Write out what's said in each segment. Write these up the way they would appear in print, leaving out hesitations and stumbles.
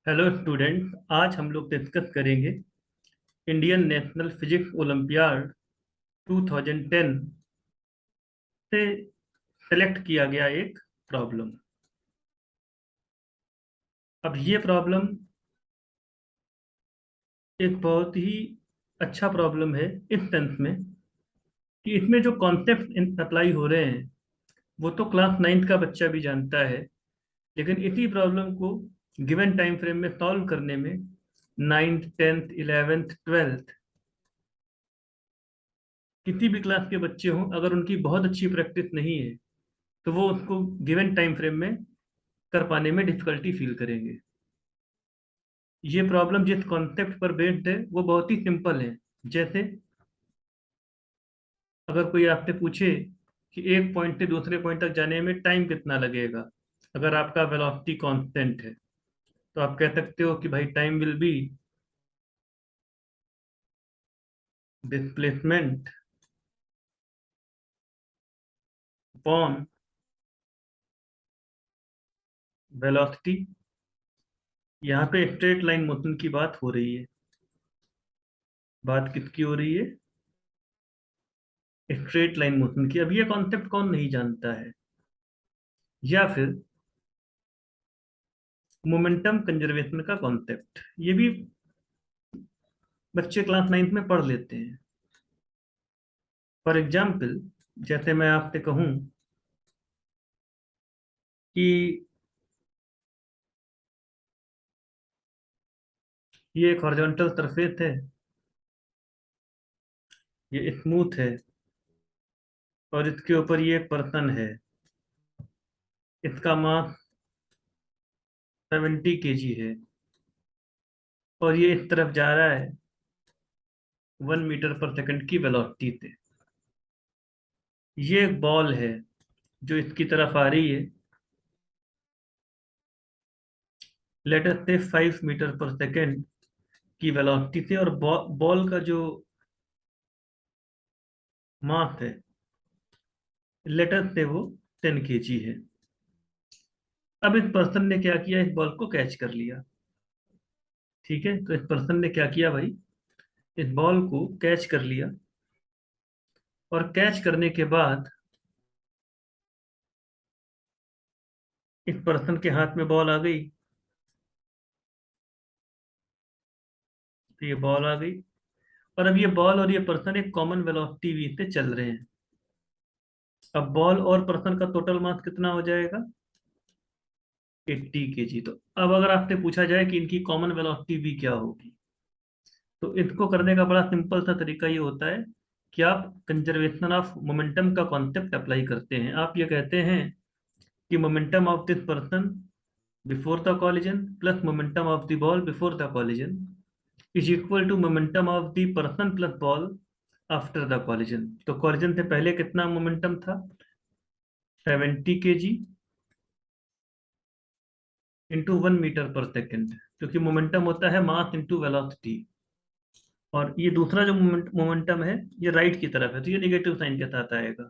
Hello student. आज हम लोग डिस्कस करेंगे इंडियन नेशनल फिजिक्स ओलंपियाड 2010 से सेलेक्ट किया गया एक प्रॉब्लम। अब ये प्रॉब्लम एक बहुत ही अच्छा प्रॉब्लम है इस सेंस में कि इसमें जो कॉन्सेप्ट अप्लाई हो रहे हैं वो तो क्लास नाइन्थ का बच्चा भी जानता है, लेकिन इसी प्रॉब्लम को गिवन टाइम फ्रेम में सॉल्व करने में नाइन्थ, टेंथ, इलेवेंथ, ट्वेल्थ किसी भी क्लास के बच्चे हों, अगर उनकी बहुत अच्छी प्रैक्टिस नहीं है तो वो उसको गिवन टाइम फ्रेम में कर पाने में डिफिकल्टी फील करेंगे। ये प्रॉब्लम जिस कॉन्सेप्ट पर बेस्ड है वो बहुत ही सिंपल है। जैसे अगर कोई आपसे पूछे कि एक पॉइंट से दूसरे पॉइंट तक जाने में टाइम कितना लगेगा, अगर आपका वेलोसिटी कांस्टेंट है, तो आप कह सकते हो कि भाई time will be displacement upon velocity. यहाँ पे स्ट्रेट लाइन मोशन की बात हो रही है। बात किसकी हो रही है? स्ट्रेट लाइन मोशन की। अब ये कॉन्सेप्ट कौन नहीं जानता है? या फिर मोमेंटम कंजर्वेशन का कॉन्सेप्ट, ये भी बच्चे क्लास नाइन्थ में पढ़ लेते हैं। फॉर एग्जाम्पल, जैसे मैं आपसे कहूं कि ये एक हॉरिजॉन्टल सरफेस है, ये स्मूथ है, और इसके ऊपर ये एक पर्सन है। इसका मास 70 kg है, और ये इस तरफ जा रहा है 1 मीटर पर सेकंड की वेलोसिटी से। ये एक बॉल है जो इसकी तरफ आ रही है, लेट अस से 5 मीटर पर सेकंड की वेलोसिटी से, और बॉल का जो मास है, लेट अस से वो 10 kg है। अब इस पर्सन ने क्या किया? इस बॉल को कैच कर लिया। ठीक है, तो इस पर्सन ने क्या किया भाई? इस बॉल को कैच कर लिया, और कैच करने के बाद इस पर्सन के हाथ में बॉल आ गई। तो ये बॉल आ गई, और अब ये बॉल और ये पर्सन एक कॉमन वेलोसिटी वी से चल रहे हैं। अब बॉल और पर्सन का टोटल मास कितना हो जाएगा? 80 kg। तो अब अगर आपसे पूछा जाए कि इनकी कॉमन वेलोसिटी वी क्या होगी, तो इसको करने का बड़ा सिंपल सा तरीका ये होता है कि आप कंजर्वेशन ऑफ मोमेंटम का कॉन्सेप्ट अप्लाई करते हैं। आप ये कहते हैं कि momentum of this person before the collision plus momentum of the ball before the collision is equal to momentum of the person plus ball after the collision. तो collision से पहले कितना मोमेंटम था? 70 kg into 1 metre per second, क्योंकि momentum होता है mass into velocity. और ये दूसरा जो मोमेंटम है, ये राइट की तरफ है, तो ये निगेटिव साइन के साथ आएगा।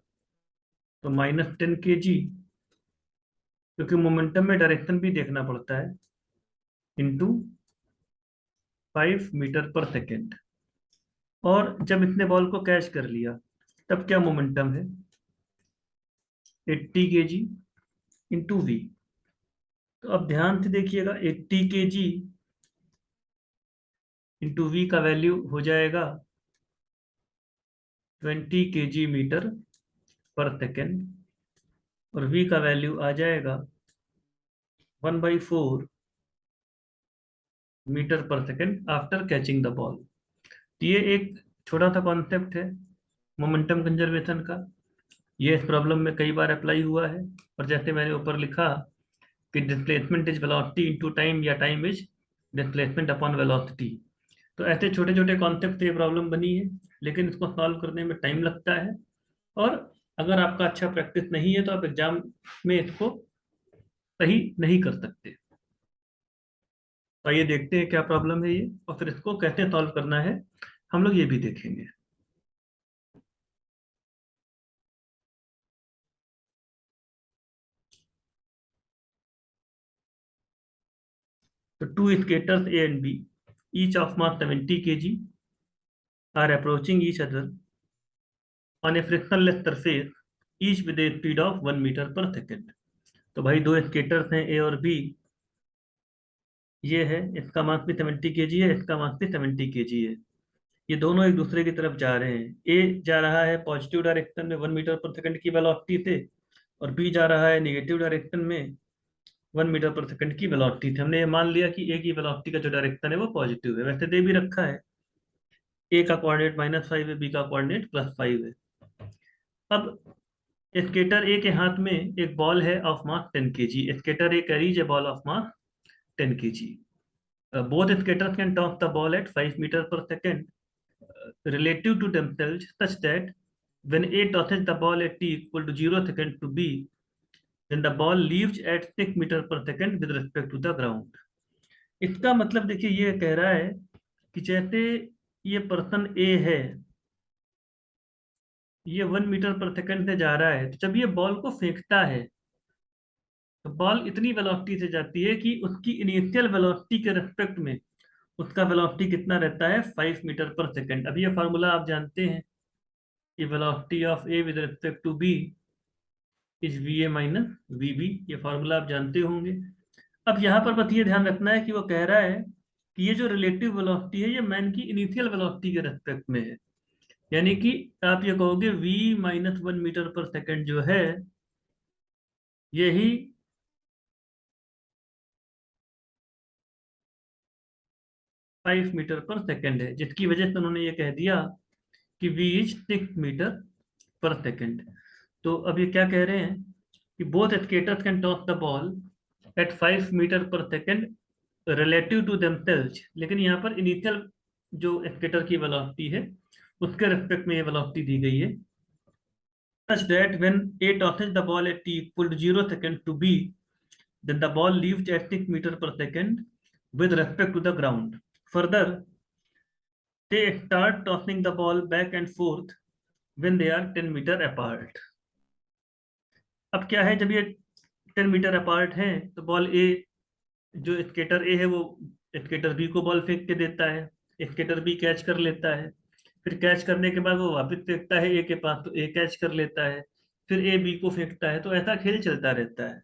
तो -10 kg, क्योंकि मोमेंटम में डायरेक्शन भी देखना पड़ता है, इंटू 5 मीटर पर सेकेंड। और जब इसने बॉल को कैच कर लिया, तब क्या मोमेंटम है? 80 kg इंटू वी। तो अब ध्यान से देखिएगा, 80 kg इंटू वी का वैल्यू हो जाएगा 20 kg मीटर पर सेकेंड, और वी का वैल्यू आ जाएगा 1/4 metre per second after catching the ball. ये एक छोटा सा कॉन्सेप्ट है मोमेंटम कंजर्वेशन का। ये इस प्रॉब्लम में कई बार अप्लाई हुआ है। और जैसे मैंने ऊपर लिखा कि displacement is velocity into time, या time is displacement upon velocity. तो ऐसे छोटे छोटे कॉन्सेप्ट से ये प्रॉब्लम बनी है, लेकिन इसको सॉल्व करने में टाइम लगता है। और अगर आपका अच्छा प्रैक्टिस नहीं है तो आप एग्जाम में इसको सही नहीं कर सकते। तो आइए देखते हैं क्या प्रॉब्लम है ये, और फिर इसको कैसे सॉल्व करना है हम लोग ये भी देखेंगे। तो to skaters A and B, each of mass 70 kg, are approaching each other on a frictionless surface, each with a speed of 1 meter per second. तो भाई दो स्केटर्स हैं ए और बी, ये है, इसका मास भी 70 kg है, इसका मास भी 70 kg है। ये दोनों एक दूसरे की तरफ जा रहे हैं। ए जा रहा है पॉजिटिव डायरेक्शन में 1 मीटर पर सेकंड की वेलोसिटी से, और बी जा रहा है निगेटिव डायरेक्शन में 1 मीटर पर सेकंड की वेलोसिटी से। हमने ये मान लिया कि ए की वेलोसिटी का जो डायरेक्शन है वो पॉजिटिव है। वैसे दे भी रखा है, ए का कोऑर्डिनेट -5 है, बी का कोऑर्डिनेट +5 है। अब स्केटर ए के हाथ में एक बॉल है of mass 10 kg। Skater A carries a ball of mass 10 kg। Both skaters can toss the ball at 5 metre per second relative to themselves, such that when A tosses the ball at t equal to 0 seconds to B, then the ball leaves at 6 metre per second with respect to the ground। इसका मतलब देखिए, ये कह रहा है कि जैसे ये पर्सन ए है, ये 1 मीटर पर सेकंड से जा रहा है, तो जब ये बॉल को फेंकता है तो बॉल इतनी वेलोसिटी से जाती है कि उसकी इनिशियल वेलोसिटी के रेस्पेक्ट में उसका वेलोसिटी कितना रहता है, 5 मीटर पर सेकंड। अब ये फार्मूला आप जानते हैं कि velocity of A with respect to B is V A minus V B. ये फार्मूला आप जानते होंगे। अब यहाँ पर बस ये ध्यान रखना है कि वो कह रहा है कि ये जो रिलेटिव वेलोसिटी है ये मैन की इनिशियल वेलोसिटी के रेस्पेक्ट में है। यानी कि आप ये कहोगे v -1 मीटर पर सेकंड जो है, यही 5 मीटर पर सेकंड है, जिसकी वजह से उन्होंने ये कह दिया कि v is 6 metre per second. तो अब ये क्या कह रहे हैं कि both skaters can toss the ball at 5 metre per second relative to themselves, लेकिन यहाँ पर इनिशियल जो स्केटर की वेलोसिटी है उसके रेस्पेक्ट में ये वेलोसिटी दी गई है, such that when A tosses the ball at t equal to 0 seconds to B, then the ball leaves at 6 meter per second with respect to the ground. Further, they start tossing the ball back and forth when they are 10 meter apart. अब क्या है, जब ये 10 metre apart हैं तो ball ए, जो skater ए है वो स्केटर बी को बॉल फेंक के देता है, स्केटर बी कैच कर लेता है, फिर कैच करने के बाद वो वापस फेंकता है ए के पास, तो ए कैच कर लेता है, फिर ए बी को फेंकता है, तो ऐसा खेल चलता रहता है।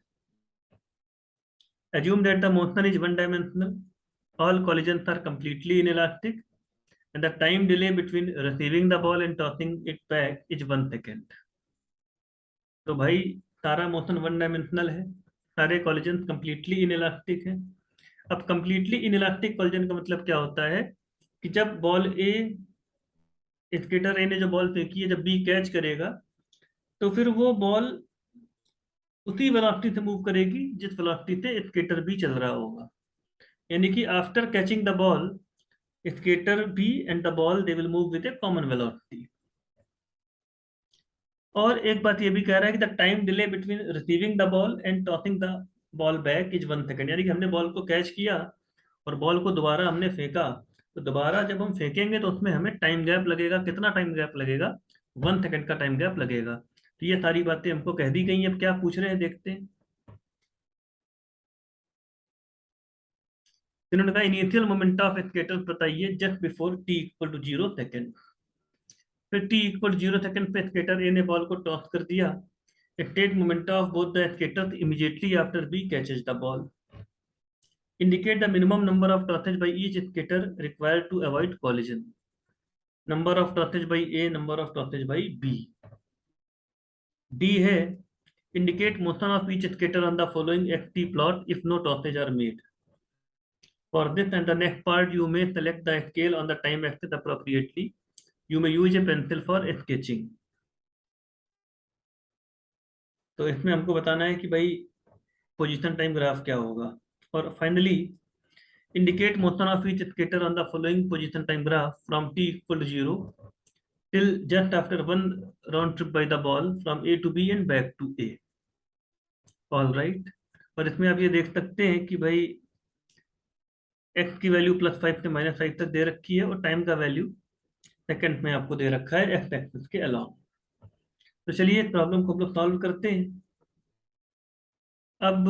Assume that the motion is one-dimensional, all collisions are completely inelastic, and the time delay between receiving the ball and tossing it back is 1 second. तो भाई सारा मोशन वन डायमेंशनल है, सारे कॉलिजन कंप्लीटली इनइलास्टिक है। अब completely inelastic collision का मतलब क्या होता है कि जब बॉल ए, स्केटर ए ने जो बॉल फेंकी है, जब बी कैच करेगा तो फिर वो बॉल उसी वेलोसिटी से मूव करेगी जिस वेलोसिटी से स्केटर बी चल रहा होगा। यानी कि after catching the ball, skater B and the ball they will move with a common velocity. और एक बात ये भी कह रहा है कि the time delay between receiving the ball and tossing the ball back is 1 second. यानी कि हमने बॉल को कैच किया और बॉल को दोबारा हमने फेंका, तो दोबारा जब हम फेंकेंगे तो उसमें हमें टाइम गैप लगेगा। कितना टाइम गैप लगेगा? 1 सेकेंड का टाइम गैप लगेगा। तो ये सारी बातें हमको कह दी गई। अब क्या पूछ रहे हैं देखते हैं। इन्होंने कहा इनिशियल मोमेंट ऑफ स्केटर बताइए just before T equal to 0 second. फिर टी इक्वल 0 सेकेंड पे स्केटर ए ने बॉल को टॉस कर दिया। State moment of both the skaters immediately after B catches the ball. Indicate the minimum number of tosses by each skater required to avoid collision. Number of tosses by A, number of tosses by B. D है indicate motion of each skater on the following XT plot if no tosses are made. For this and the next part, you may select the scale on the time axis appropriately. You may use a pencil for sketching. तो इसमें हमको बताना है कि भाई position time graph क्या होगा। और finally indicate motion of each skater on the following position time graph from t equal to 0 till just after one round trip by the ball from A to B and back to A. All right. और इसमें आप ये देख सकते हैं कि भाई x की वैल्यू +5 से -5 तक दे रखी है और टाइम का वैल्यू सेकंड में आपको दे रखा है x एक्सिस के अलावा। तो चलिए प्रॉब्लम को हम लोग सॉल्व करते हैं। अब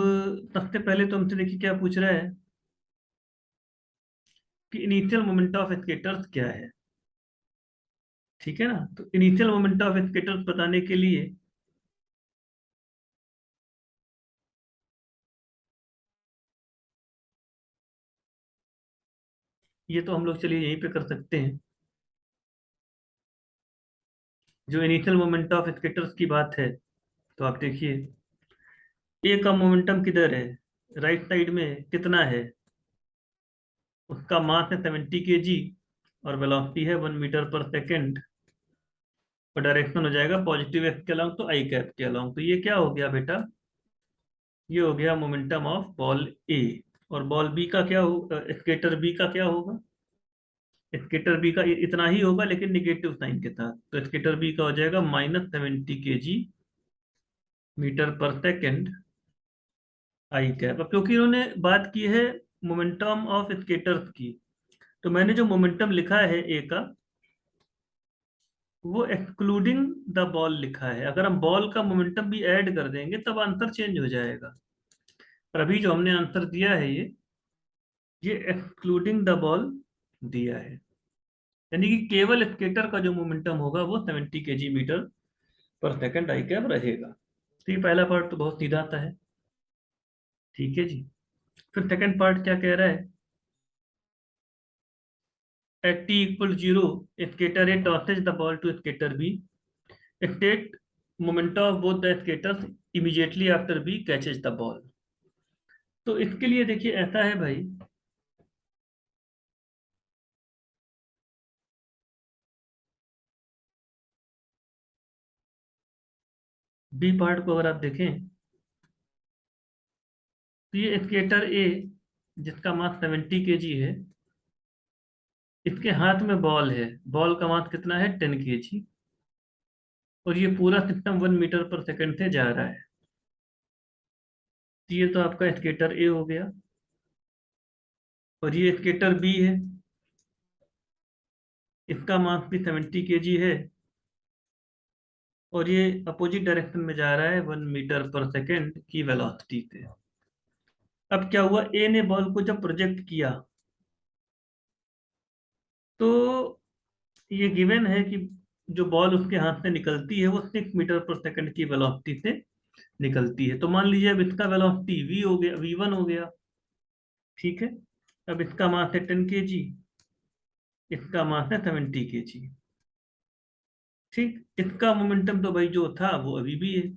सबसे पहले तो हमसे देखिए क्या पूछ रहा है कि इनिशियल मोमेंट ऑफ स्केटर्स क्या है। ठीक है ना, तो इनिशियल मोमेंट ऑफ स्केटर्स बताने के लिए ये तो हम लोग चलिए यहीं पे कर सकते हैं। जो इनिशियल मोमेंट ऑफ स्केटर्स की बात है, तो आप देखिए ए का मोमेंटम किधर है, राइट साइड में कितना है, उसका मास है 70 kg और वेलोसिटी है 1 मीटर पर सेकेंड, और डायरेक्शन हो जाएगा पॉजिटिव एक्स के अलोंग, तो आई कैप के अलोंग। तो ये क्या हो गया बेटा, ये हो गया मोमेंटम ऑफ बॉल ए। और बॉल बी का क्या हो, स्केटर बी का क्या होगा, स्केटर बी का इतना ही होगा लेकिन निगेटिव साइन के साथ, तो स्केटर बी का हो जाएगा -70 kg metre per second I cap. अब क्योंकि इन्होंने बात की है मोमेंटम ऑफ स्केटर्स की, तो मैंने जो मोमेंटम लिखा है ए का, वो एक्सक्लूडिंग द बॉल लिखा है। अगर हम बॉल का मोमेंटम भी ऐड कर देंगे तब आंसर चेंज हो जाएगा। पर अभी जो हमने आंसर दिया है ये एक्सक्लूडिंग द बॉल दिया है, यानी कि केवल स्केटर का जो मोमेंटम होगा वो 70 kg metre per second I cap रहेगा। तो ये पहला पार्ट तो बहुत सीधा सा है। ठीक है जी। फिर सेकंड पार्ट क्या कह रहा है, eight t = 0 skater A tosses the ball to skater B, state momentum of both the skaters immediately after B catches the ball। तो इसके लिए देखिए ऐसा है भाई, बी पार्ट को अगर आप देखें तो ये स्केटर ए जिसका मास 70 kg है, इसके हाथ में बॉल है, बॉल का मास कितना है 10 kg, और ये पूरा सिस्टम 1 मीटर पर सेकेंड से जा रहा है। तो ये तो आपका स्केटर ए हो गया, और ये स्केटर बी है, इसका मास भी 70 kg है, और ये अपोजिट डायरेक्शन में जा रहा है 1 मीटर पर सेकेंड की वेलोसिटी से। अब क्या हुआ, ए ने बॉल को जब प्रोजेक्ट किया तो ये गिवन है कि जो बॉल उसके हाथ से निकलती है वो 6 मीटर पर सेकेंड की वेलोसिटी से निकलती है। तो मान लीजिए अब इसका वेलोसिटी वी हो गया, v1 हो गया। ठीक है, अब इसका मास है 10 kg, इसका मास है 70 kg। ठीक, इसका मोमेंटम तो भाई जो था वो अभी भी है।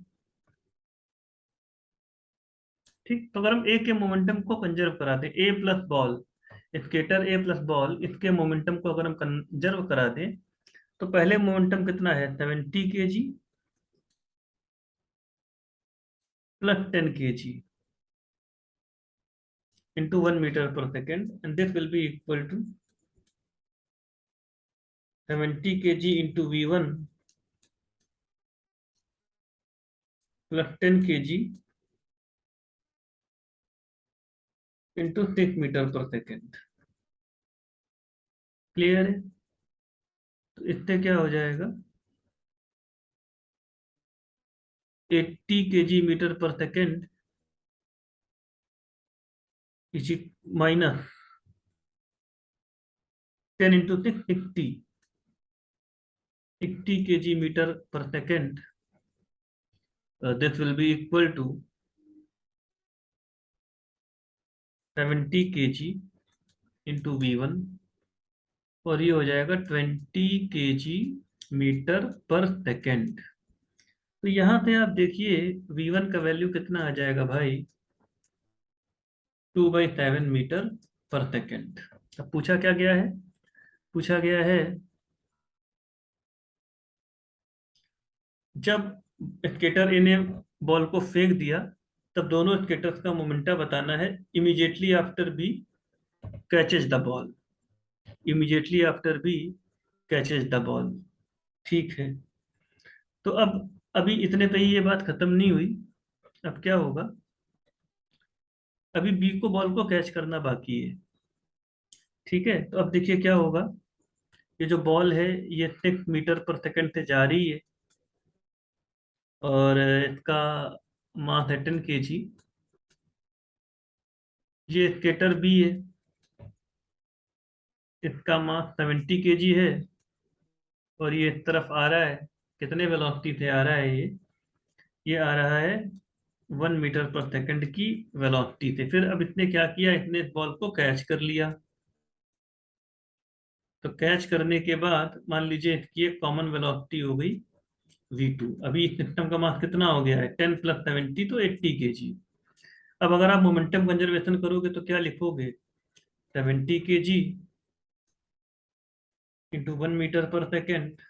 ठीक, तो अगर हम ए के मोमेंटम को कंजर्व कराते, ए प्लस बॉल, स्केटर ए प्लस बॉल, इसके मोमेंटम को अगर हम कंजर्व करा दें, तो पहले मोमेंटम कितना है 70 kg plus 10 kg into 1 metre per second, and this will be equal to 70 kg into v1 plus 10 kg into 6 metre per second. Clear है, तो इससे क्या हो जाएगा, 80 kg मीटर पर सेकेंड इसी minus 10 into 6 60 kg metre per second, this will be equal to 70 kg into v1, और ये हो जाएगा 20 kg मीटर पर सेकेंड। तो यहां से आप देखिए v1 का वैल्यू कितना आ जाएगा भाई, 2/7 मीटर पर सेकेंड। अब पूछा क्या गया है, पूछा गया है जब स्केटर ए ने बॉल को फेंक दिया तब दोनों स्केटर्स का मोमेंटम बताना है immediately after B catches the ball, immediately after B catches the ball. ठीक है, तो अब अभी इतने पे ही ये बात खत्म नहीं हुई। अब क्या होगा, अभी बी को बॉल को कैच करना बाकी है। ठीक है, तो अब देखिए क्या होगा, ये जो बॉल है ये 6 मीटर पर सेकेंड से जा रही है, और इसका मास है 10 kg। ये स्केटर बी है, इसका मास 70 kg है और ये इस तरफ आ रहा है, कितने वेलोसिटी से आ रहा है ये आ रहा है 1 मीटर पर सेकंड की वेलोसिटी से। फिर अब इसने क्या किया, इसने इस बॉल को कैच कर लिया। तो कैच करने के बाद मान लीजिए इसकी एक कॉमन वेलोसिटी हो गई v2। अभी इस सिस्टम का मास कितना हो गया है, 10 + 70 तो 80 kg। अब अगर आप मोमेंटम कंजर्वेशन करोगे तो क्या लिखोगे, 70 kg into 1 metre per second.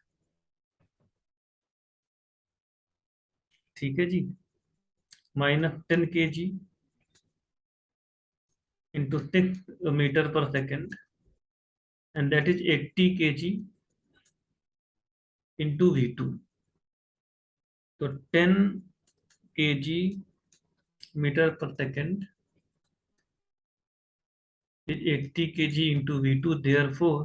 ठीक है जी, -10 kg into 6 metre per second, and that is 80 kg into v2। तो 10 kg metre per second is 80 kg into v2, therefore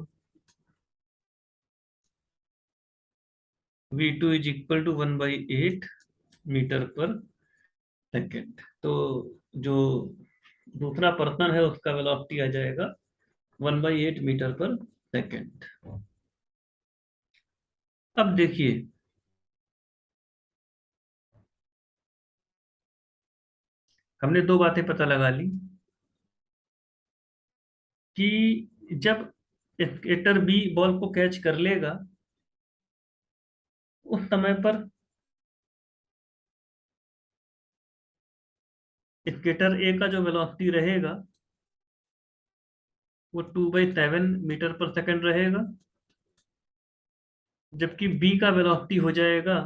v2 is equal to 1/8 metre per second. तो जो दूसरा person है उसका velocity आ जाएगा 1/8 metre per second. अब देखिए, हमने दो बातें पता लगा ली कि जब स्केटर बी बॉल को कैच कर लेगा उस समय पर स्केटर ए का जो वेलोसिटी रहेगा वो 2/7 मीटर पर सेकेंड रहेगा, जबकि बी का वेलोसिटी हो जाएगा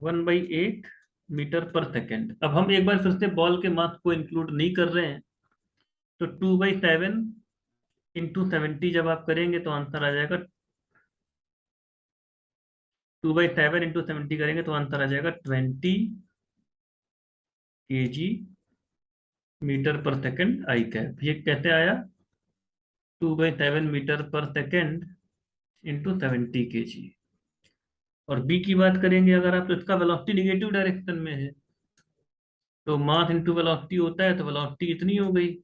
1/8 मीटर पर सेकेंड। अब हम एक बार फिर से बॉल के मास को इंक्लूड नहीं कर रहे हैं, तो 2/7 इंटू 70 जब आप करेंगे तो आंसर आ जाएगा, 2/7 इंटू 70 करेंगे तो आंसर आ जाएगा 20 kg metre per second I cap. ये कैसे आया, 2/7 metre per second into 70 kg। और बी की बात करेंगे अगर आप, तो इसका वेलोसिटी निगेटिव डायरेक्शन में है, तो मास इंटू वेलोसिटी होता है, तो वेलोसिटी इतनी हो गई।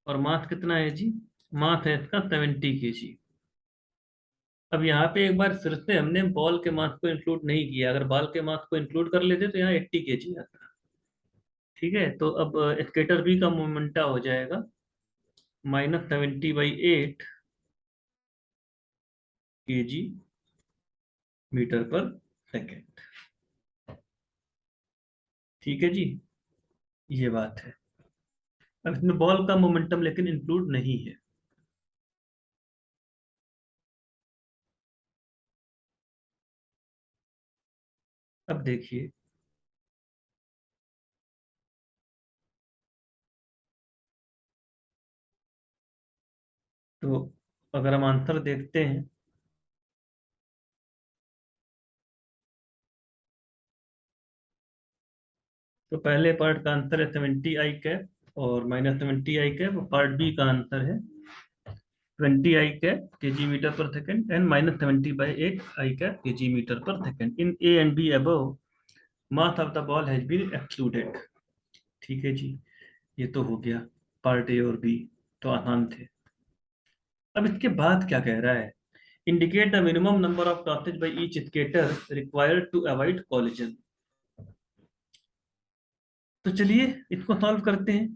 और मास कितना है जी, मास है इसका 70 kg। अब यहाँ पे एक बार फिर से हमने बॉल के मास को इंक्लूड नहीं किया, अगर बॉल के मास को इंक्लूड कर लेते तो यहाँ 80 kg आता। ठीक है, तो अब स्केटर बी का मोमेंटा हो जाएगा -70/8 kg मीटर पर सेकेंड। ठीक है जी, ये बात है। अब इसमें बॉल का मोमेंटम लेकिन इंक्लूड नहीं है। अब देखिए, तो अगर हम आंसर देखते हैं तो पहले पार्ट का आंसर है 70 i कैप और -70 i कैप। पार्ट बी का आंसर है 20 i cap kg metre per second and -70/8 i cap kg metre per second. In A and B above mass of the ball has been excluded. ठीक है जी, ये तो हो गया part A और B, तो आसान थे। अब इसके बाद क्या कह रहा है, indicate the minimum number of tosses by each skater required to avoid collision. तो चलिए इसको सॉल्व करते हैं।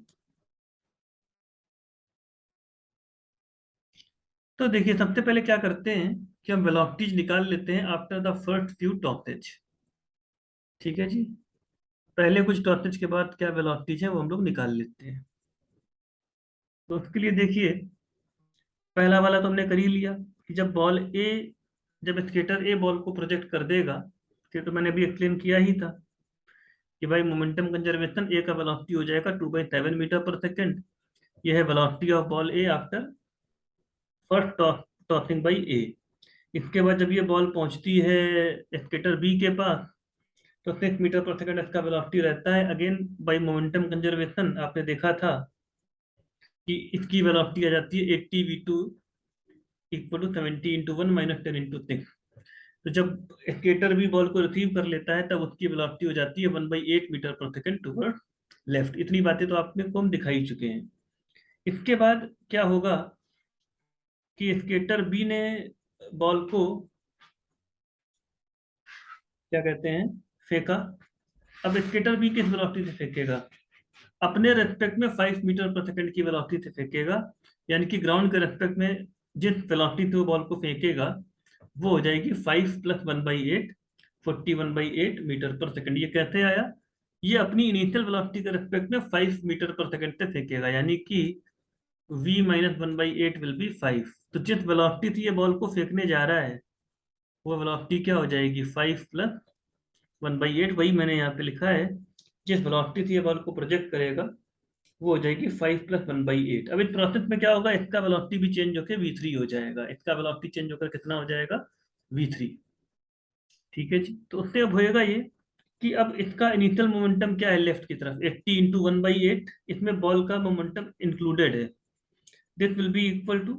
तो देखिए, सबसे पहले क्या करते हैं कि हम वेलोसिटीज निकाल लेते हैं after the first few tosses. ठीक है जी, पहले कुछ टॉसेज के बाद क्या वेलोसिटीज है वो हम लोग निकाल लेते हैं। तो उसके लिए देखिए, पहला वाला तो हमने कर ही लिया कि जब स्केटर ए बॉल को प्रोजेक्ट कर देगा, ये तो मैंने अभी एक्सप्लेन किया ही था कि भाई मोमेंटम कंजर्वेशन ए का वेलोसिटी हो जाएगा 2/7 मीटर पर सेकेंड। यह है velocity of ball A after first tossing by A. इसके बाद जब ये बॉल पहुंचती है स्केटर बी के पास, तो 6 मीटर पर सेकेंड इसका वेलोसिटी रहता है। अगेन बाई मोमेंटम कंजर्वेशन आपने देखा था कि इसकी वेलोसिटी आ जाती है 80 v2 इक्वल टू 70 × 1 - 10 × 6। तो जब स्केटर भी बॉल को रिसीव कर लेता है तब उसकी वेलोसिटी हो जाती है 1/8 metre per second toward left. इतनी बातें तो आपने को हम दिखाई चुके हैं। इसके बाद क्या होगा कि स्केटर बी ने बॉल को क्या कहते हैं, फेंका। अब स्केटर बी किस वेलोसिटी से फेंकेगा? अपने रेस्पेक्ट में 5 मीटर पर सेकंड की वेलोसिटी से फेंकेगा। यानी कि ग्राउंड के रेस्पेक्ट में जिस वेलोसिटी से वो बॉल को फेंकेगा वो हो जाएगी 5 + 1/8, 41/8 मीटर पर सेकंड। ये कैसे आया? ये अपनी इनिशियल वेलोसिटी के रेस्पेक्ट में 5 मीटर पर सेकंड से फेंकेगा, यानी कि v - 1/8 विल बी 5। तो जिस वेलोसिटी से ये बॉल को फेंकने जा रहा है वो वेलोसिटी क्या हो जाएगी? 5 + 1/8। वही मैंने यहाँ पे लिखा है, जिस वेलोसिटी से ये बॉल को प्रोजेक्ट करेगा वो हो जाएगी 5 + 1/8। अब इस प्रोसेस में क्या होगा, इसका वेलोसिटी भी चेंज होकर v3 हो जाएगा। इसका वेलोसिटी चेंज होकर कितना हो जाएगा? v3। ठीक है जी। तो उससे अब होएगा ये कि अब इसका इनिशियल मोमेंटम क्या है लेफ्ट की तरफ, 80 × 1/8। इसमें बॉल का मोमेंटम इंक्लूडेड है। This will be equal to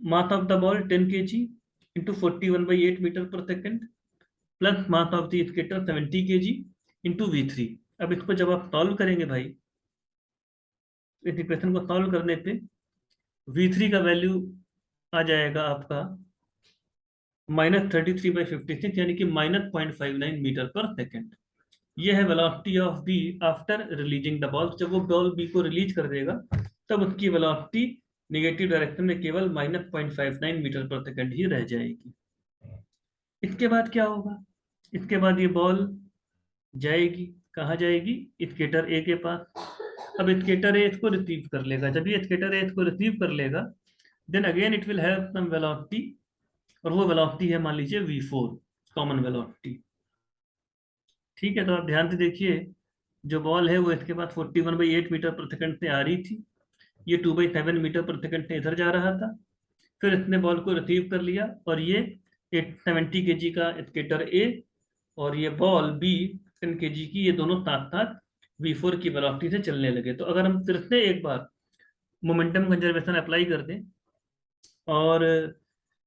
mass of the ball 10 kg into 41/8 metre per second plus mass of the skater 70 kg into v3। अब इसको जब आप सॉल्व करेंगे भाई, इस इक्वेशन को सॉल्व करने पे v3 का वैल्यू आ जाएगा आपका -33/56, यानी कि -0.59 मीटर पर सेकंड। ये है velocity of B after releasing the ball. जब वो बॉल बी को रिलीज कर देगा तब उसकी वेलोसिटी निगेटिव डायरेक्शन में केवल -0.59 मीटर पर सेकंड ही रह जाएगी। इसके बाद क्या होगा? इसके बाद ये बॉल जाएगी, कहाँ जाएगी? स्केटर ए के पास। अब स्केटर ए इसको रिसीव कर लेगा। जब ये स्केटर ए इसको रिसीव कर लेगा then again it will have some velocity, और वो वेलोसिटी है मान लीजिए v4, कॉमन वेलोसिटी। ठीक है, तो आप ध्यान से देखिए, जो बॉल है वो इसके पास 41/8 मीटर पर सेकंड से आ रही थी। ये 2/7 मीटर पर सेकंड से इधर जा रहा था। फिर इसने बॉल को रिसीव कर लिया और ये 70 kg का स्केटर ए और ये बॉल बी 10 kg की, ये दोनों साथ साथ v4 की वेलोसिटी से चलने लगे। तो अगर हम फिर से एक बार मोमेंटम कंजर्वेशन अप्लाई कर दें और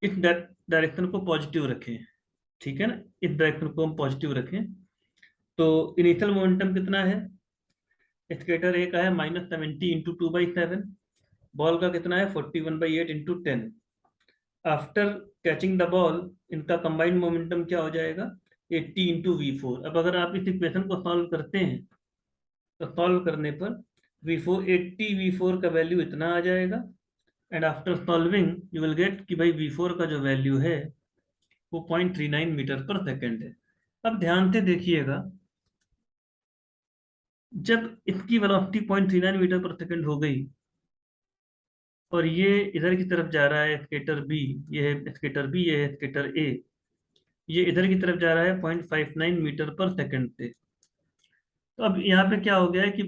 इस डायरेक्शन को पॉजिटिव रखें, ठीक है ना, इस डायरेक्शन को हम पॉजिटिव रखें, तो इनिशियल मोमेंटम कितना है? स्केटर ए का है -70 × 2/7। बॉल का कितना है? 41/8 × 10। आफ्टर कैचिंग द बॉल इनका कंबाइंड मोमेंटम क्या हो जाएगा? 80 × v4। अब अगर आप इस इक्वेशन को सॉल्व करते हैं तो सॉल्व करने पर v4 का वैल्यू इतना आ जाएगा। And after solving you will get कि भाई v4 का जो वैल्यू है वो 0.39 मीटर पर सेकंड है। अब ध्यान से देखिएगा, जब इसकी वेलोसिटी 0.39 मीटर पर सेकंड हो गई और ये इधर की तरफ जा रहा है स्केटर बी, ये है स्केटर बी, ये है स्केटर ए, ये इधर की तरफ जा रहा है 0.59 मीटर पर सेकंड से। तो अब यहाँ पे क्या हो गया है कि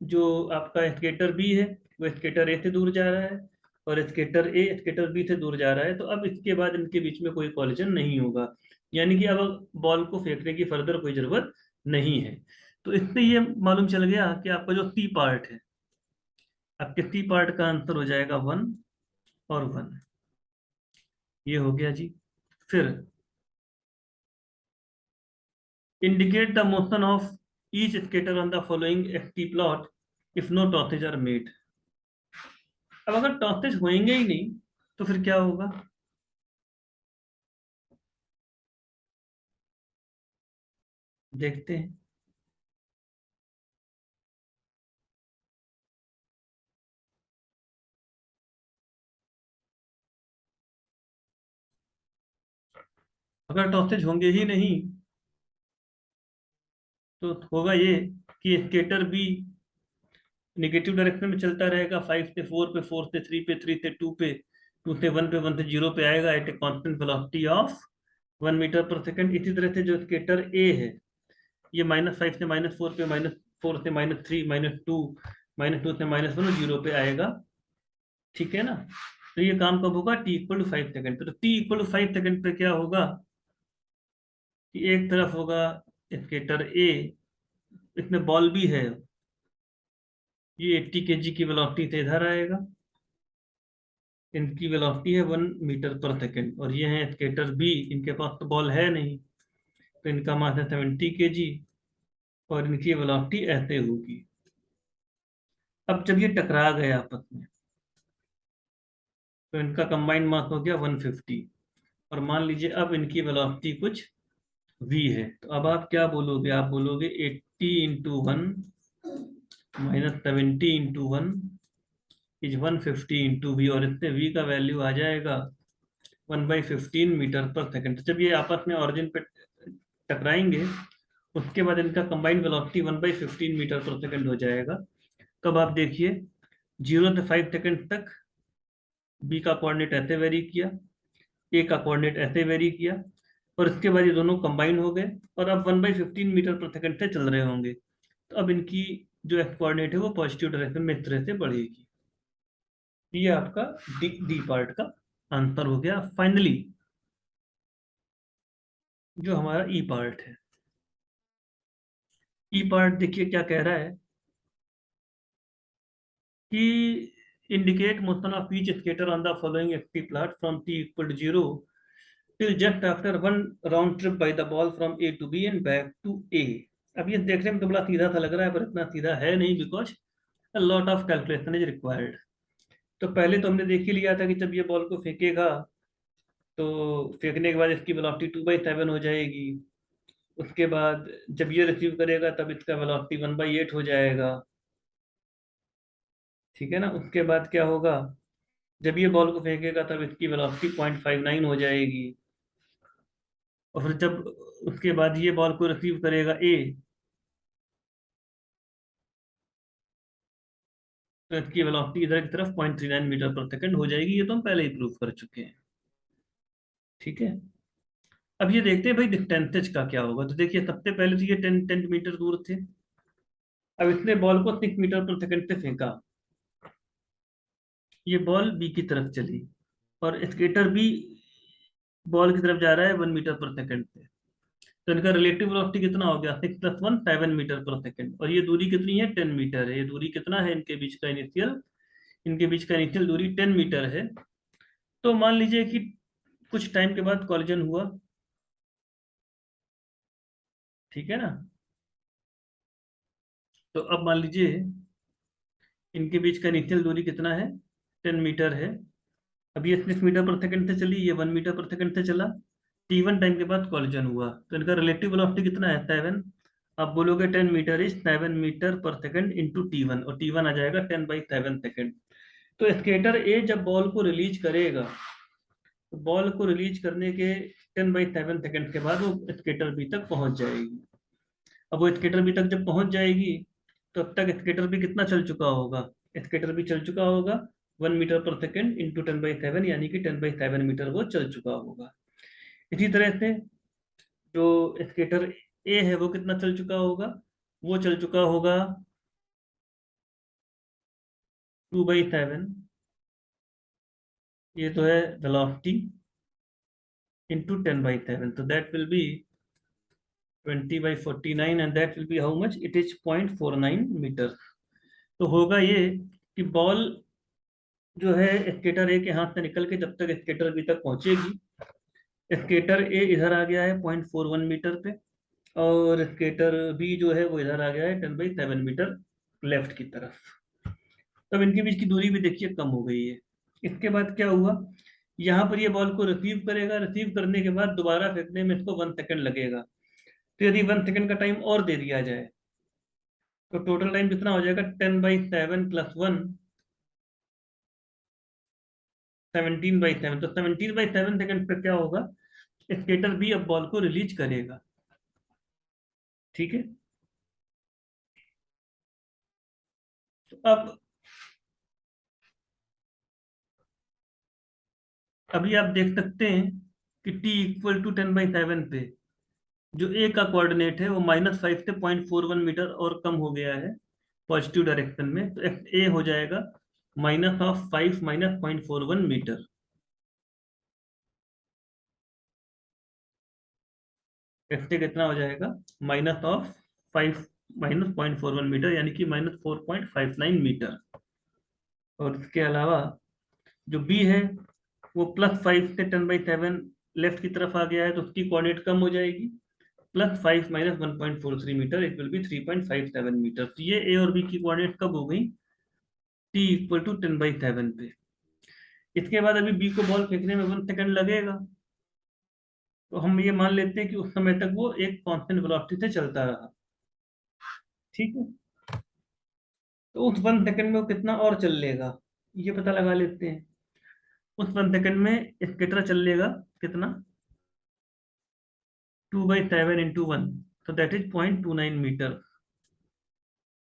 जो आपका स्केटर बी है वो स्केटर ए से दूर जा रहा है और स्केटर ए स्केटर बी से दूर जा रहा है। तो अब इसके बाद इनके बीच में कोई कॉलिजन नहीं होगा, यानी कि अब बॉल को फेंकने की फर्दर कोई जरूरत नहीं है। तो इससे ये मालूम चल गया कि आपका जो सी पार्ट है, आपके सी पार्ट का आंसर हो जाएगा 1 और 1। ये हो गया जी। फिर indicate the motion of each skater on the following ft plot if no tosses are made. अब अगर टॉसेज होंगे ही नहीं तो फिर क्या होगा? देखते हैं। अगर टॉसेज होंगे ही नहीं तो होगा ये कि स्केटर बी निगेटिव डायरेक्शन में चलता रहेगा, 5 से 4 पे, 4 से 3 पे, 3 से 2 पे, 2 से 1 पे, 1 से 0 पे आएगा at a constant velocity of 1 metre per second. इसी तरह से जो स्केटर ए है ये -5 से -4 पे, -4 से -3, -2, -2 से -1, 0 पे आएगा। ठीक है ना? तो ये काम कब होगा? t = 5 सेकंड पे। तो t = 5 सेकंड पे क्या होगा कि एक तरफ होगा स्केटर ए, इसमें बॉल भी है, ये 80 kg की वेलोसिटी से इधर आएगा, इनकी वेलोसिटी है 1 मीटर पर सेकंड, और ये है स्केटर बी, इनके पास तो बॉल है नहीं तो इनका मास है 70 kg और इनकी वेलोसिटी ऐसे होगी। अब जब ये टकरा गए आपस में तो इनका कंबाइंड मास हो गया 150। और मान लीजिए अब इनकी वेलोसिटी कुछ v है, तो अब आप क्या बोलोगे? आप बोलोगे 80 × 1 - 70 × 1 इज 150 × v, और इससे v का वैल्यू आ जाएगा 1/15 मीटर पर सेकंड। तो जब ये आपस में ऑरिजिन पे टकराएंगे उसके बाद इनका combined velocity 1/15 metre per second हो जाएगा। तब आप देखिए 0 से 5 सेकंड तक बी का कोऑर्डिनेट ऐसे वेरी किया, ए का कोऑर्डिनेट ऐसे वेरी किया, और इसके बाद ये दोनों कंबाइन हो गए और अब 1/15 मीटर पर सेकंड से चल रहे होंगे। तो अब इनकी जो एक्स कोऑर्डिनेट है वो पॉजिटिव डायरेक्शन में इस तरह से बढ़ेगी। ये आपका डी पार्ट का आंसर हो गया। फाइनली जो हमारा ई पार्ट है, ई पार्ट देखिए क्या कह रहा है कि indicate motion of each skater on the following XT plot from t equal to 0 till just after one round trip by the ball from A to B and back to A। अब ये देखने में तो बड़ा सीधा सा लग रहा है पर इतना सीधा है नहीं, because a lot of calculation is required। तो पहले तो हमने देख ही लिया था कि जब ये बॉल को फेंकेगा तो फेंकने के बाद इसकी वेलोसिटी 2/7 हो जाएगी। उसके बाद जब ये रिसीव करेगा तब इसका वेलोसिटी 1/8 हो जाएगा। ठीक है ना? उसके बाद क्या होगा? जब ये बॉल को फेंकेगा तब इसकी वेलोसिटी 0.59 हो जाएगी। और फिर जब उसके बाद ये बॉल को रिसीव करेगा ए, तो इसकी वेलोसिटी इधर की तरफ 0.39 मीटर पर सेकंड हो जाएगी। ये तो हम पहले ही प्रूव कर चुके हैं। ठीक है, अब ये देखते हैं भाई डिस्टेंसेज का क्या होगा। तो देखिए सबसे पहले तो ये 10 मीटर दूर थे। अब इसने बॉल को 6 मीटर पर सेकंड से फेंका, ये बॉल बी की तरफ चली और स्केटर भी बॉल की तरफ जा रहा है 1 मीटर पर सेकंड से। तो इनका रिलेटिव वेलोसिटी कितना हो गया? 6 + 1 7 मीटर पर सेकंड। और ये दूरी कितनी है? 10 मीटर है। ये दूरी कितना है इनके बीच का इनिशियल? इनके बीच का इनिशियल दूरी 10 मीटर है। तो मान लीजिए कि कुछ टाइम के बाद कॉलिजन हुआ। ठीक है ना? तो अब मान लीजिए इनके बीच का इनिशियल दूरी कितना है? 10 मीटर है। अब ये 6 मीटर पर सेकंड से चली, ये 1 मीटर पर सेकंड से चला। t1 टाइम के बाद कॉलिजन हुआ तो इनका रिलेटिव वेलोसिटी कितना है? 7। आप बोलोगे 10 metre is 7 metre per second into T one, और टी वन आ जाएगा 10/7 सेकंड। तो स्केटर ए जब बॉल को रिलीज करेगा तो बॉल को रिलीज करने के 10/7 सेकंड के बाद वो स्केटर बी तक पहुंच जाएगी। अब वो स्केटर बी तक जब पहुंच जाएगी तो अब तक स्केटर बी कितना चल चुका होगा? स्केटर बी चल चुका होगा 1 मीटर पर सेकंड इंटू 10/7, यानी कि 10/7 मीटर वो चल चुका होगा। इसी तरह से जो स्केटर ए है वो कितना चल चुका होगा? वो चल चुका होगा 2/7, ये तो है वेलोसिटी, इंटू 10/7, तो that will be 20/49 and that will be how much? It is 0.49 metre. तो होगा ये कि बॉल जो है स्केटर ए के हाथ से निकल के जब तक स्केटर बी तक पहुंचेगी, स्केटर ए इधर आ गया है 0.41 मीटर पे, और स्केटर बी जो है वो इधर आ गया है 10/7 मीटर लेफ्ट की तरफ। तब इनके बीच की दूरी भी देखिए कम हो गई है। इसके बाद क्या हुआ? यहाँ पर ये बॉल को रिसीव करेगा, रिसीव करने के बाद दोबारा फेंकने में इसको 1 सेकंड लगेगा। तो यदि 1 सेकंड का टाइम और दे दिया जाए तो टोटल टाइम कितना हो जाएगा? 10/7 + 1 17/7। तो 17/7 सेकंड पे क्या होगा? स्केटर भी अब बॉल को रिलीज करेगा। ठीक है, तो अब अभी आप देख सकते हैं कि t = 10/7 पे जो ए का कोऑर्डिनेट है वो -5 से 0.41 मीटर और कम हो गया है पॉजिटिव डायरेक्शन में। तो ए हो जाएगा -5 - 0.41 मीटर। एक्स कितना हो जाएगा? -5 - 0.41 मीटर, यानी कि -4.59 मीटर। और इसके अलावा जो बी है वो +5 से 10/7 लेफ्ट की तरफ आ गया है तो उसकी कोऑर्डिनेट कम हो जाएगी, plus 5 minus 1.43 metre, it will be 3.57 metre. तो ये ए और बी की कोऑर्डिनेट कब हो गई? टी इक्वल टू 10/7 पे। इसके बाद अभी बी को बॉल फेंकने में 1 सेकंड लगेगा, तो हम ये मान लेते हैं कि उस समय तक वो एक कांस्टेंट वेलोसिटी से चलता रहा। ठीक है, तो उस 1 सेकंड में वो कितना और चल लेगा, ये पता लगा लेते हैं। उस 1 सेकंड में स्केटर चल लेगा कितना? 2/7 × 1, तो दैट इज 0.29 मीटर।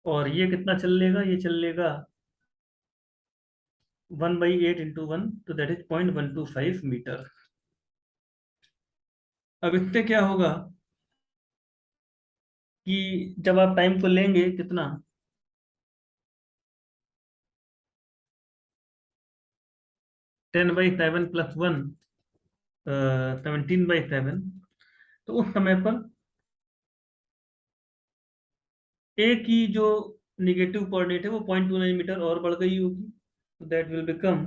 और ये कितना चल लेगा? ये चल लेगा 1/8 × 1, तो दैट इज 0.125 मीटर। अब इससे क्या होगा कि जब आप टाइम को लेंगे कितना, 10/7 + 1, 17/7, तो उस समय पर ए की जो निगेटिव कोऑर्डिनेट है वो 0.29 मीटर और बढ़ गई होगी। That will become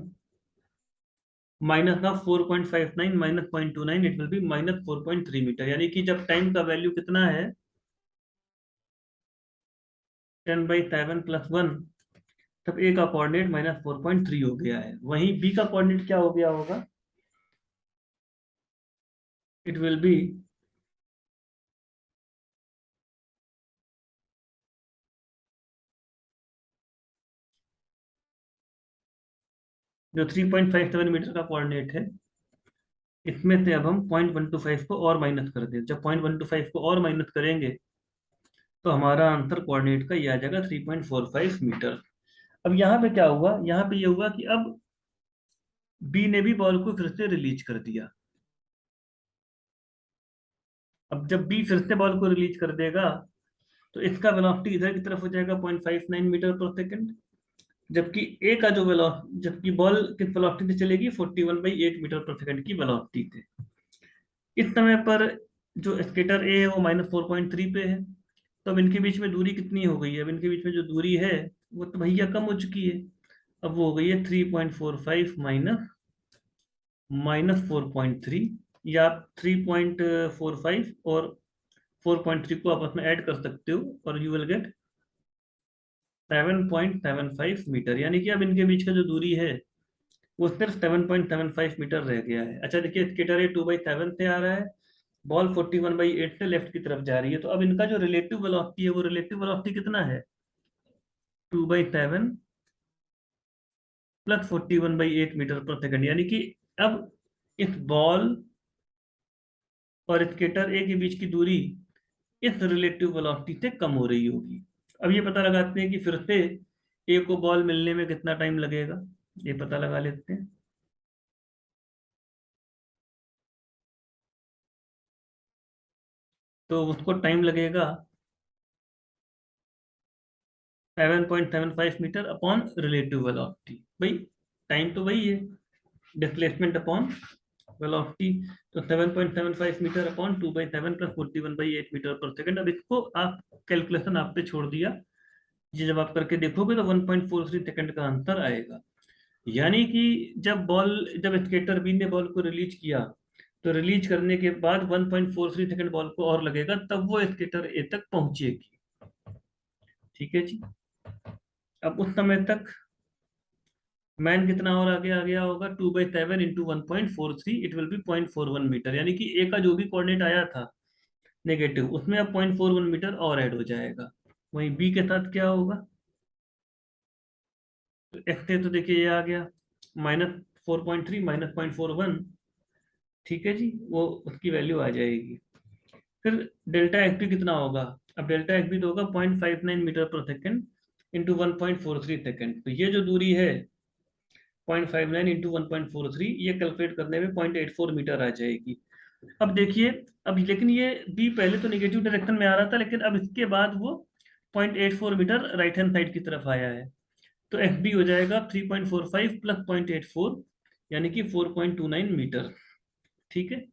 minus of 4.59 minus 0.29, it will be -4.3 metre. यानी कि जब टाइम का वैल्यू कितना है, 10/7 + 1, तब ए का कोऑर्डिनेट -4.3 हो गया है। वहीं बी का कोऑर्डिनेट क्या हो गया होगा? इट विल बी जो 3.57 मीटर का कोऑर्डिनेट है, इसमें से अब हम 0.125 को और माइनस कर दें। जब 0.125 को और माइनस करेंगे तो हमारा आंसर कोऑर्डिनेट का ये आ जाएगा 3.45 मीटर। अब यहाँ पे क्या हुआ? यहाँ पे ये हुआ कि अब बी ने भी बॉल को फिर से रिलीज कर दिया। अब जब बी फिर से बॉल को रिलीज कर देगा तो इसका वेलोसिटी इधर की तरफ हो जाएगा 0.59 मीटर पर सेकंड, जबकि ए का जो वेलो जबकि बॉल किस वेलोसिटी से चलेगी? 41/8 मीटर पर सेकंड की वेलोसिटी से। इस समय पर जो स्केटर ए है वो -4.3 पे है, तो अब इनके बीच में दूरी कितनी हो गई है? अब इनके बीच में जो दूरी है वो तो भैया कम हो चुकी है। अब वो हो गई है 3.45 माइनस -4.3, या 3.45 और 4.3 को आपस में ऐड कर सकते हो और यू विल गेट 7.75 मीटर। यानी कि अब इनके बीच का जो दूरी है वो सिर्फ 7.75 मीटर रह गया है। अच्छा देखिए, स्केटर ए 2/7 से आ रहा है, बॉल 41/8 से लेफ्ट की तरफ जा रही है, तो अब इनका जो रिलेटिव वेलोसिटी है वो रिलेटिव वेलोसिटी कितना है? 2/7 + 41/8 मीटर पर सेकंड। यानी कि अब इस बॉल और स्केटर ए के बीच की दूरी इस रिलेटिव वेलोसिटी से कम हो रही होगी। अब ये पता लगाते हैं कि फिर से ए को बॉल मिलने में कितना टाइम लगेगा, ये पता लगा लेते हैं। तो उसको टाइम लगेगा 7.75 मीटर अपॉन रिलेटिव वेलोसिटी। भाई टाइम तो वही है, डिस्प्लेसमेंट अपॉन वेलोसिटी। तो 7.75 metre upon 2/7 + 41/8 metre per second. अब इसको आप कैलकुलेशन आप पे छोड़ दिया, ये जब आप करके देखोगे तो 1.43 सेकंड का आंसर आएगा। यानी कि जब स्केटर बी ने बॉल को रिलीज किया, तो रिलीज करने के बाद 1.43 सेकंड बॉल को और लगेगा, तब वो स्केटर ए तक पहुंचेगी। ठीक है जी। अब उस समय तक मैन कितना और आगे आ गया होगा? 2/7 × 1.43, इट विल बी 0.41 मीटर। यानी कि ए का जो भी कोऑर्डिनेट आया था नेगेटिव, उसमें अब 0.41 मीटर और ऐड हो जाएगा। वहीं बी के साथ क्या होगा? तो एक्स से तो देखिए ये आ गया -4.3 -0.41। ठीक है जी, वो उसकी वैल्यू आ जाएगी। फिर डेल्टा एक्स भी कितना होगा? अब डेल्टा एक्स भी तो होगा 0.59 metre per second into 1.43 second. तो ये जो दूरी है 0.59 × 1.43, ये कैलकुलेट करने में 0.84 मीटर आ जाएगी। अब देखिए, अब लेकिन ये बी पहले तो निगेटिव डायरेक्शन में आ रहा था, लेकिन अब इसके बाद वो 0.84 मीटर राइट हैंड साइड की तरफ आया है, तो एफ बी हो जाएगा 3.45 + 0.84, यानी कि 4.29 मीटर। ठीक है,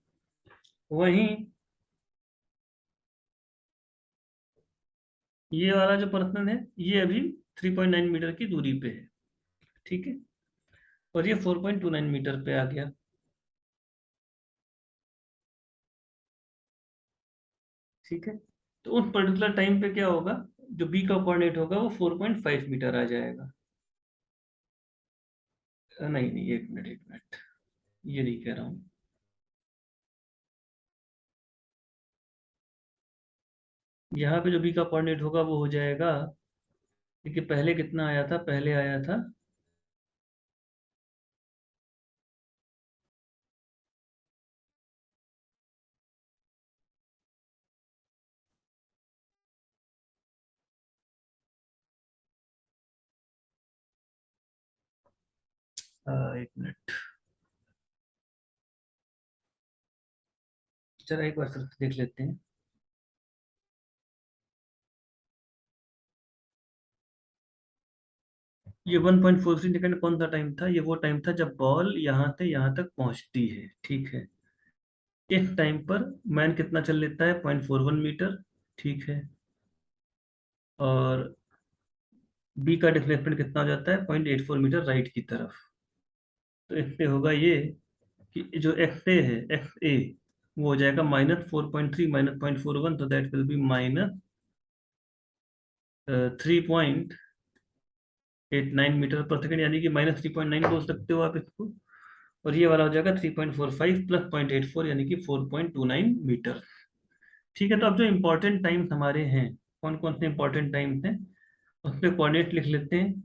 वहीं ये वाला जो पर्सन है ये अभी 3.9 मीटर की दूरी पे है। ठीक है, और ये 4.29 मीटर पे आ गया। ठीक है, तो उस पर्टिकुलर टाइम पे क्या होगा, जो बी का कोऑर्डिनेट होगा वो 4.5 मीटर आ जाएगा। नहीं नहीं, एक मिनट एक मिनट, ये नहीं कह रहा हूँ। यहाँ पे जो बी का कोऑर्डिनेट होगा वो हो जाएगा, देखिए पहले कितना आया था, पहले आया था एक मिनट, चलो एक बार फिर देख लेते हैं। ये 1.43 सेकेंड कौन सा टाइम था, ये वो टाइम था जब बॉल यहाँ से यहाँ तक पहुंचती है। ठीक है, इस टाइम पर मैन कितना चल लेता है, 0.41 मीटर। ठीक है, और बी का डिस्प्लेसमेंट कितना हो जाता है, 0.84 मीटर राइट की तरफ। तो इससे होगा ये कि जो एक्स ए है, एक्स ए वो हो जाएगा -4.3 -0.41, तो that will B -3.89 metre per second, यानी कि -3.9 बोल सकते हो आप इसको। और ये वाला हो जाएगा 3.45 प्लस 0.84, यानी कि 4.29 मीटर। ठीक है, तो अब जो इम्पोर्टेंट टाइम्स हमारे हैं, कौन कौन से इम्पोर्टेंट टाइम्स हैं, उस पर कोऑर्डिनेट लिख लेते हैं।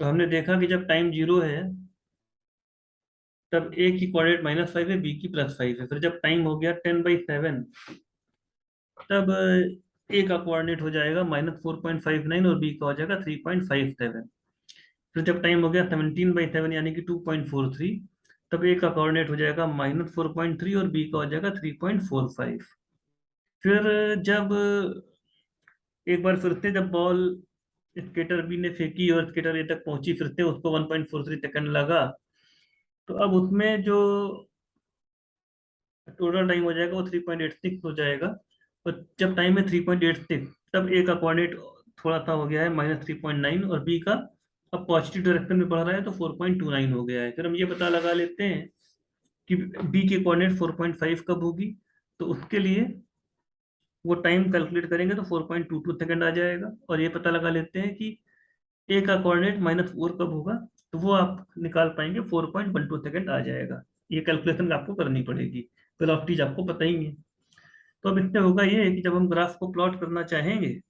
तो हमने देखा कि जब टाइम 0 है तब ए की कोऑर्डिनेट -5 है, बी की +5 है। फिर जब टाइम हो गया 10/7, तब ए का कोऑर्डिनेट हो जाएगा -4.59 और बी का हो जाएगा 3.57। फिर जब टाइम हो गया 17/7 यानी कि 2.43, तब ए का कोऑर्डिनेट हो जाएगा -4.3 और बी का हो जाएगा 3.45। फिर जब एक बार फिर से जब बॉल स्केटर बी ने फेंकी और स्केटर ए तक पहुंची, फिर से उसको 1.43 सेकंड लगा, तो अब उसमें जो टोटल टाइम हो जाएगा वो 3.86 हो जाएगा। और जब टाइम है 3.86, तब ए का कोऑर्डिनेट थोड़ा सा हो गया है -3.9, और बी का अब पॉजिटिव डायरेक्शन में बढ़ रहा है तो 4.29 हो गया है। फिर हम ये पता लगा लेते हैं कि बी की कोऑर्डिनेट 4.5 कब होगी, तो उसके लिए वो टाइम कैलकुलेट करेंगे तो 4.22 सेकंड आ जाएगा। और ये पता लगा लेते हैं कि ए का कोऑर्डिनेट -4 कब होगा, तो वो आप निकाल पाएंगे, 4.12 सेकंड आ जाएगा। ये कैलकुलेशन आपको करनी पड़ेगी, वेलोसिटीज आपको पता ही है। तो अब इससे होगा ये कि जब हम ग्राफ को प्लॉट करना चाहेंगे,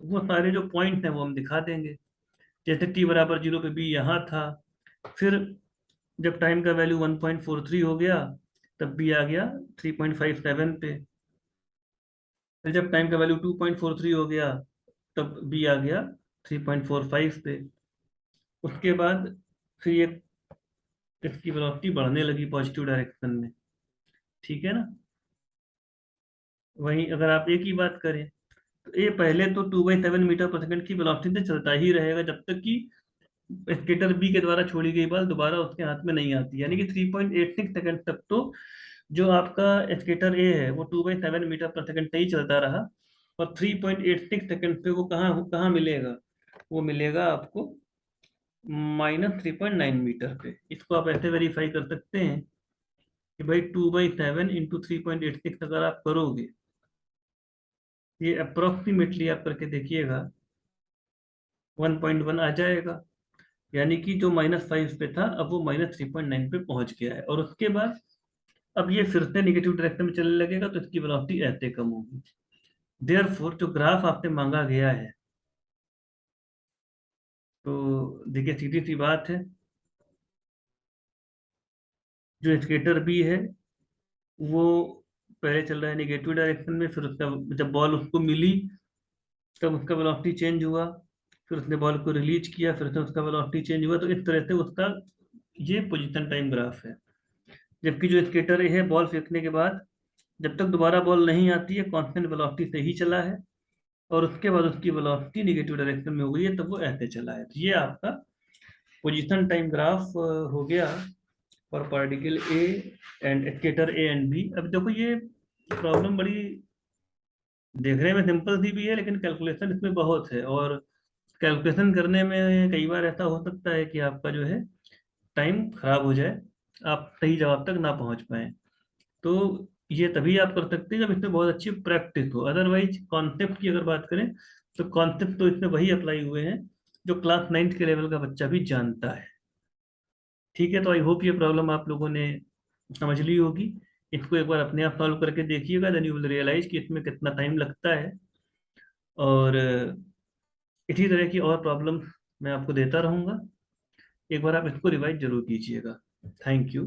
वो सारे जो पॉइंट हैं वो हम दिखा देंगे। जैसे t = 0 पे बी यहाँ था, फिर जब टाइम का वैल्यू 1.43 हो गया, तब बी आ गया 3.57 पे। फिर जब टाइम का वैल्यू 2.43 हो गया, तब बी आ गया 3.45 पे। उसके बाद फिर ये इसकी वेलोसिटी बढ़ने लगी पॉजिटिव डायरेक्शन में। ठीक है ना। वहीं अगर आप ए की बात करें, तो ए पहले तो 2/7 मीटर पर सेकंड की वेलोसिटी से चलता ही रहेगा जब तक कि स्केटर बी के द्वारा छोड़ी गई बॉल दोबारा उसके हाथ में नहीं आती, यानी कि 3.86 सेकंड तक तो जो आपका स्केटर ए है वो 2/7 मीटर पर सेकंड से ही चलता रहा। और 3.86 सेकंड पे वो कहाँ कहाँ मिलेगा, वो मिलेगा आपको -3.9 मीटर पे। इसको आप ऐसे वेरीफाई कर सकते हैं कि भाई 2/7 × 3.86 अगर आप करोगे, ये अप्रोक्सीमेटली आप करके देखिएगा 1.1 आ जाएगा। यानी कि जो -5 पे था अब वो -3.9 पे पहुंच गया है। और उसके बाद अब ये फिर से निगेटिव डायरेक्शन में चलने लगेगा, तो इसकी वेलोसिटी ऐसे कम होगी। देयरफॉर जो ग्राफ आपसे मांगा गया है, तो देखिए सीधी सी बात है, जो स्केटर बी है वो पहले चल रहा है निगेटिव डायरेक्शन में, फिर उसका जब बॉल उसको मिली तब उसका वेलोसिटी चेंज हुआ, फिर उसने बॉल को रिलीज किया, फिर से उसका वेलोसिटी चेंज हुआ। तो इस तरह से उसका ये पोजीशन टाइम ग्राफ है। जबकि जो स्केटर है बॉल फेंकने के बाद जब तक दोबारा बॉल नहीं आती है कांस्टेंट वेलोसिटी से ही चला है, और उसके बाद उसकी वेलोसिटी निगेटिव डायरेक्शन में हो गई है तब वो ऐसे चला है। तो ये आपका पोजीशन टाइम ग्राफ हो गया for particle A and skater A and B. अब देखो ये प्रॉब्लम बड़ी देखने में सिंपल सी भी है, लेकिन कैलकुलेशन इसमें बहुत है। और कैलकुलेशन करने में कई बार ऐसा हो सकता है कि आपका जो है टाइम खराब हो जाए, आप सही जवाब तक ना पहुंच पाए। तो ये तभी आप कर सकते हैं जब इसमें बहुत अच्छी प्रैक्टिस हो। अदरवाइज कॉन्सेप्ट की अगर बात करें तो कॉन्सेप्ट तो इसमें वही अप्लाई हुए हैं जो क्लास 9th के लेवल का बच्चा भी जानता है। ठीक है, तो आई होप ये प्रॉब्लम आप लोगों ने समझ ली होगी। इसको एक बार अपने आप सॉल्व करके देखिएगा, देन यू विल रियलाइज कि इसमें कितना टाइम लगता है। और इसी तरह की और प्रॉब्लम मैं आपको देता रहूँगा। एक बार आप इसको रिवाइज जरूर कीजिएगा। Thank you.